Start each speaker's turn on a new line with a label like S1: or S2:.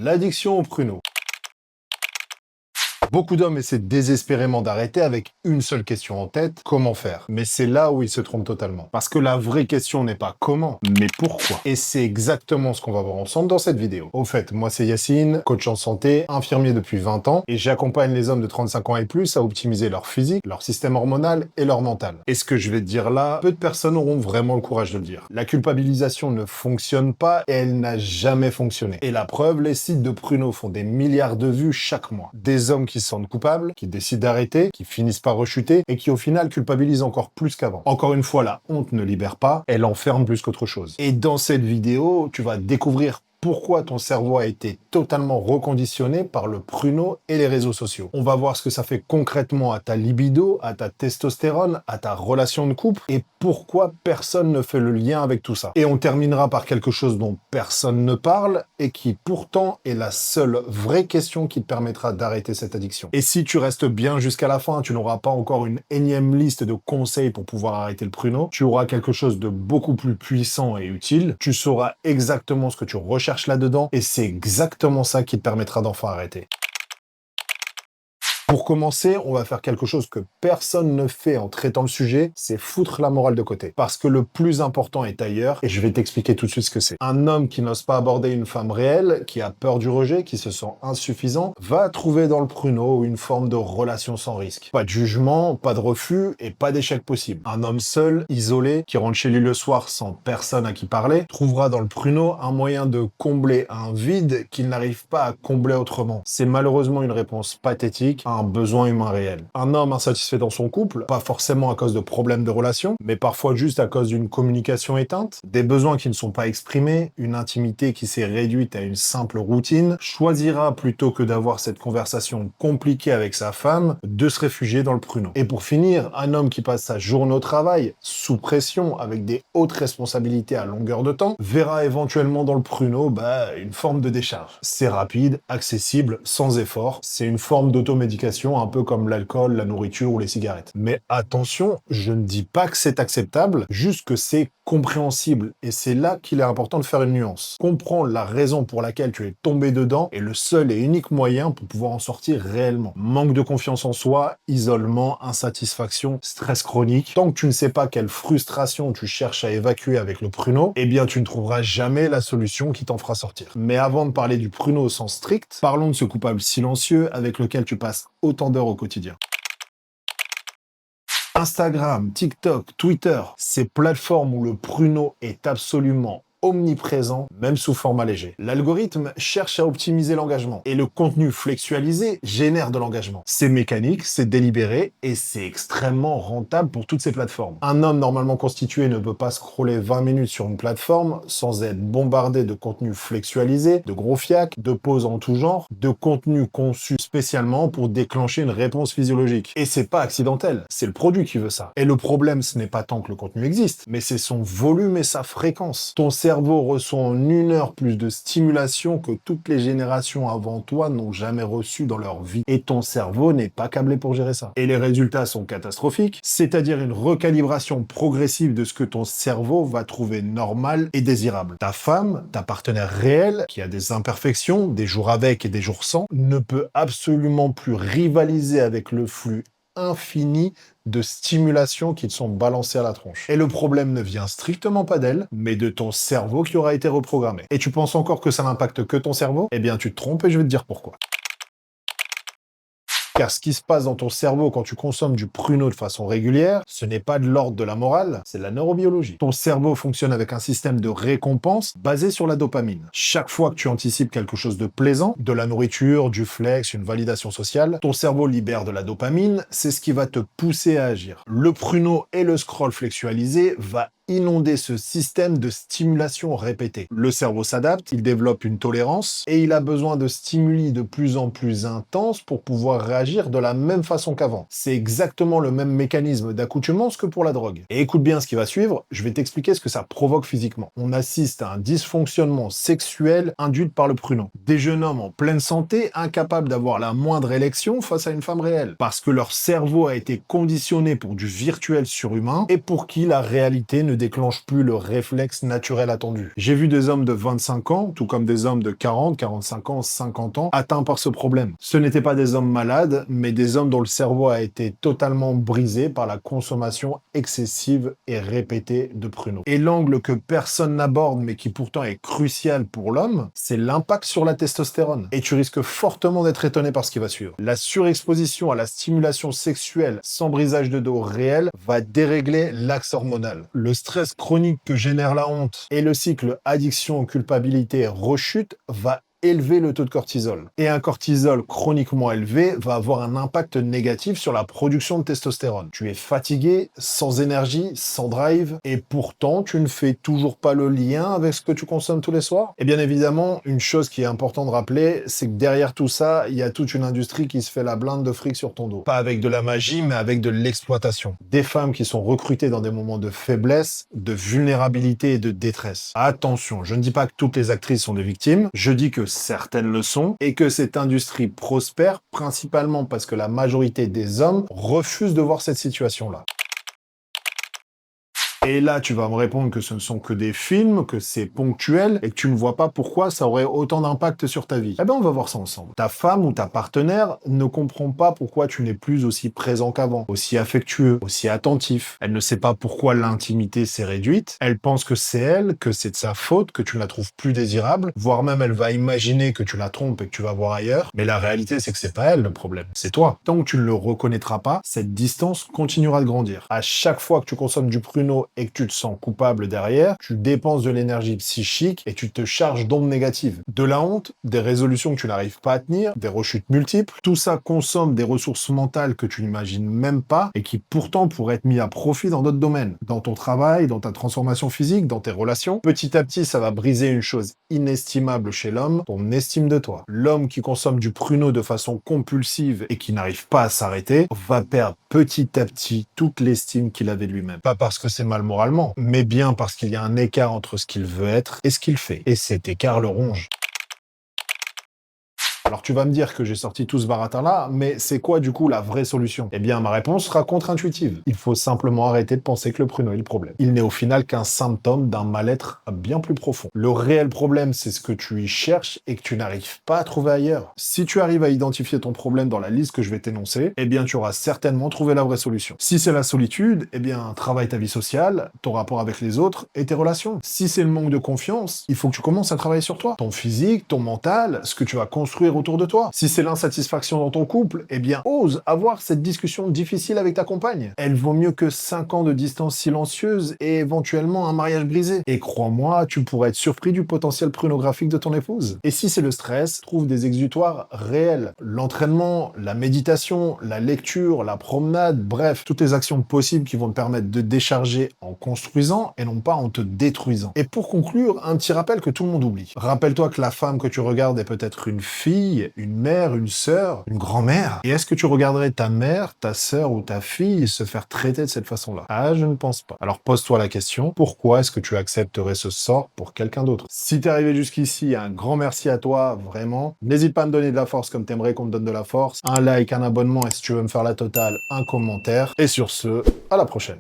S1: L'addiction au pruneau. Beaucoup d'hommes essaient désespérément d'arrêter avec une seule question en tête, comment faire? Mais c'est là où ils se trompent totalement. Parce que la vraie question n'est pas comment, mais pourquoi. Et c'est exactement ce qu'on va voir ensemble dans cette vidéo. Au fait, moi c'est Yacine, coach en santé, infirmier depuis 20 ans, et j'accompagne les hommes de 35 ans et plus à optimiser leur physique, leur système hormonal et leur mental. Et ce que je vais te dire là, peu de personnes auront vraiment le courage de le dire. La culpabilisation ne fonctionne pas et elle n'a jamais fonctionné. Et la preuve, les sites de pruneaux font des milliards de vues chaque mois. Des hommes qui se sentent coupables, qui décident d'arrêter, qui finissent par rechuter et qui au final culpabilisent encore plus qu'avant. Encore une fois, la honte ne libère pas, elle enferme plus qu'autre chose. Et dans cette vidéo, tu vas découvrir pourquoi ton cerveau a été totalement reconditionné par le pruneau et les réseaux sociaux. On va voir ce que ça fait concrètement à ta libido, à ta testostérone, à ta relation de couple et pourquoi personne ne fait le lien avec tout ça. Et on terminera par quelque chose dont personne ne parle et qui pourtant est la seule vraie question qui te permettra d'arrêter cette addiction. Et si tu restes bien jusqu'à la fin, tu n'auras pas encore une énième liste de conseils pour pouvoir arrêter le pruneau, tu auras quelque chose de beaucoup plus puissant et utile, tu sauras exactement ce que tu recherches là-dedans et c'est exactement ça qui te permettra d'enfin arrêter. Pour commencer, on va faire quelque chose que personne ne fait en traitant le sujet, c'est foutre la morale de côté. Parce que le plus important est ailleurs, et je vais t'expliquer tout de suite ce que c'est. Un homme qui n'ose pas aborder une femme réelle, qui a peur du rejet, qui se sent insuffisant, va trouver dans le pruneau une forme de relation sans risque. Pas de jugement, pas de refus, et pas d'échec possible. Un homme seul, isolé, qui rentre chez lui le soir sans personne à qui parler, trouvera dans le pruneau un moyen de combler un vide qu'il n'arrive pas à combler autrement. C'est malheureusement une réponse pathétique, un besoin humain réel. Un homme insatisfait dans son couple, pas forcément à cause de problèmes de relation, mais parfois juste à cause d'une communication éteinte, des besoins qui ne sont pas exprimés, une intimité qui s'est réduite à une simple routine, choisira plutôt que d'avoir cette conversation compliquée avec sa femme, de se réfugier dans le pruneau. Et pour finir, un homme qui passe sa journée au travail, sous pression, avec des hautes responsabilités à longueur de temps, verra éventuellement dans le pruneau, une forme de décharge. C'est rapide, accessible, sans effort, c'est une forme d'automédication un peu comme l'alcool, la nourriture ou les cigarettes. Mais attention, je ne dis pas que c'est acceptable, juste que c'est compréhensible. Et c'est là qu'il est important de faire une nuance. Comprendre la raison pour laquelle tu es tombé dedans est le seul et unique moyen pour pouvoir en sortir réellement. Manque de confiance en soi, isolement, insatisfaction, stress chronique. Tant que tu ne sais pas quelle frustration tu cherches à évacuer avec le pruneau, eh bien tu ne trouveras jamais la solution qui t'en fera sortir. Mais avant de parler du pruneau au sens strict, parlons de ce coupable silencieux avec lequel tu passes autant d'heures au quotidien. Instagram, TikTok, Twitter, ces plateformes où le pruneau est absolument omniprésent, même sous format léger. L'algorithme cherche à optimiser l'engagement et le contenu flexualisé génère de l'engagement. C'est mécanique, c'est délibéré et c'est extrêmement rentable pour toutes ces plateformes. Un homme normalement constitué ne peut pas scroller 20 minutes sur une plateforme sans être bombardé de contenu flexualisé, de gros fiacs, de pauses en tout genre, de contenu conçu spécialement pour déclencher une réponse physiologique. Et c'est pas accidentel, c'est le produit qui veut ça. Et le problème, ce n'est pas tant que le contenu existe, mais c'est son volume et sa fréquence. Ton cerveau reçoit en 1 heure plus de stimulation que toutes les générations avant toi n'ont jamais reçu dans leur vie. Et ton cerveau n'est pas câblé pour gérer ça. Et les résultats sont catastrophiques, c'est-à-dire une recalibration progressive de ce que ton cerveau va trouver normal et désirable. Ta femme, ta partenaire réelle, qui a des imperfections, des jours avec et des jours sans, ne peut absolument plus rivaliser avec le flux infini de stimulations qui te sont balancées à la tronche. Et le problème ne vient strictement pas d'elle, mais de ton cerveau qui aura été reprogrammé. Et tu penses encore que ça n'impacte que ton cerveau? Eh bien, tu te trompes et je vais te dire pourquoi. Car ce qui se passe dans ton cerveau quand tu consommes du pruneau de façon régulière, ce n'est pas de l'ordre de la morale, c'est de la neurobiologie. Ton cerveau fonctionne avec un système de récompense basé sur la dopamine. Chaque fois que tu anticipes quelque chose de plaisant, de la nourriture, du flex, une validation sociale, ton cerveau libère de la dopamine, c'est ce qui va te pousser à agir. Le pruneau et le scroll flexualisé va inonder ce système de stimulation répétée. Le cerveau s'adapte, il développe une tolérance et il a besoin de stimuli de plus en plus intenses pour pouvoir réagir de la même façon qu'avant. C'est exactement le même mécanisme d'accoutumance que pour la drogue. Et écoute bien ce qui va suivre, je vais t'expliquer ce que ça provoque physiquement. On assiste à un dysfonctionnement sexuel induit par le pruneau. Des jeunes hommes en pleine santé, incapables d'avoir la moindre élection face à une femme réelle, parce que leur cerveau a été conditionné pour du virtuel surhumain et pour qui la réalité ne ne déclenche plus le réflexe naturel attendu. J'ai vu des hommes de 25 ans, tout comme des hommes de 40, 45 ans, 50 ans, atteints par ce problème. Ce n'étaient pas des hommes malades, mais des hommes dont le cerveau a été totalement brisé par la consommation excessive et répétée de pruneaux. Et l'angle que personne n'aborde, mais qui pourtant est crucial pour l'homme, c'est l'impact sur la testostérone. Et tu risques fortement d'être étonné par ce qui va suivre. La surexposition à la stimulation sexuelle sans brisage de dos réel va dérégler l'axe hormonal. Le stress chronique que génère la honte et le cycle addiction-culpabilité-rechute va élever le taux de cortisol. Et un cortisol chroniquement élevé va avoir un impact négatif sur la production de testostérone. Tu es fatigué, sans énergie, sans drive, et pourtant tu ne fais toujours pas le lien avec ce que tu consommes tous les soirs. Et bien évidemment, une chose qui est importante de rappeler, c'est que derrière tout ça, il y a toute une industrie qui se fait la blinde de fric sur ton dos. Pas avec de la magie, mais avec de l'exploitation. Des femmes qui sont recrutées dans des moments de faiblesse, de vulnérabilité et de détresse. Attention, je ne dis pas que toutes les actrices sont des victimes, je dis que certaines le sont, et que cette industrie prospère principalement parce que la majorité des hommes refusent de voir cette situation-là. Et là, tu vas me répondre que ce ne sont que des films, que c'est ponctuel, et que tu ne vois pas pourquoi ça aurait autant d'impact sur ta vie. Eh ben, on va voir ça ensemble. Ta femme ou ta partenaire ne comprend pas pourquoi tu n'es plus aussi présent qu'avant, aussi affectueux, aussi attentif. Elle ne sait pas pourquoi l'intimité s'est réduite. Elle pense que c'est elle, que c'est de sa faute, que tu la trouves plus désirable, voire même elle va imaginer que tu la trompes et que tu vas voir ailleurs. Mais la réalité, c'est que c'est pas elle le problème, c'est toi. Tant que tu ne le reconnaîtras pas, cette distance continuera de grandir. À chaque fois que tu consommes du pruneau et que tu te sens coupable derrière, tu dépenses de l'énergie psychique et tu te charges d'ondes négatives. De la honte, des résolutions que tu n'arrives pas à tenir, des rechutes multiples, tout ça consomme des ressources mentales que tu n'imagines même pas et qui pourtant pourraient être mis à profit dans d'autres domaines. Dans ton travail, dans ta transformation physique, dans tes relations. Petit à petit, ça va briser une chose inestimable chez l'homme, ton estime de toi. L'homme qui consomme du pruneau de façon compulsive et qui n'arrive pas à s'arrêter va perdre petit à petit toute l'estime qu'il avait de lui-même. Pas parce que c'est mal moralement, mais bien parce qu'il y a un écart entre ce qu'il veut être et ce qu'il fait. Et cet écart le ronge. Alors tu vas me dire que j'ai sorti tout ce baratin-là, mais c'est quoi du coup la vraie solution? Eh bien ma réponse sera contre-intuitive. Il faut simplement arrêter de penser que le pruneau est le problème. Il n'est au final qu'un symptôme d'un mal-être bien plus profond. Le réel problème, c'est ce que tu y cherches et que tu n'arrives pas à trouver ailleurs. Si tu arrives à identifier ton problème dans la liste que je vais t'énoncer, eh bien tu auras certainement trouvé la vraie solution. Si c'est la solitude, eh bien travaille ta vie sociale, ton rapport avec les autres et tes relations. Si c'est le manque de confiance, il faut que tu commences à travailler sur toi. Ton physique, ton mental, ce que tu vas construire autour de toi. Si c'est l'insatisfaction dans ton couple, eh bien, ose avoir cette discussion difficile avec ta compagne. Elle vaut mieux que 5 ans de distance silencieuse et éventuellement un mariage brisé. Et crois-moi, tu pourrais être surpris du potentiel prunographique de ton épouse. Et si c'est le stress, trouve des exutoires réels. L'entraînement, la méditation, la lecture, la promenade, bref, toutes les actions possibles qui vont te permettre de décharger en construisant et non pas en te détruisant. Et pour conclure, un petit rappel que tout le monde oublie. Rappelle-toi que la femme que tu regardes est peut-être une fille, une mère, une sœur, une grand-mère. Et est-ce que tu regarderais ta mère, ta sœur ou ta fille se faire traiter de cette façon-là? Ah, je ne pense pas. Alors pose-toi la question, pourquoi est-ce que tu accepterais ce sort pour quelqu'un d'autre? Si t'es arrivé jusqu'ici, un grand merci à toi, vraiment. N'hésite pas à me donner de la force comme t'aimerais qu'on te donne de la force. Un like, un abonnement et si tu veux me faire la totale, un commentaire. Et sur ce, à la prochaine.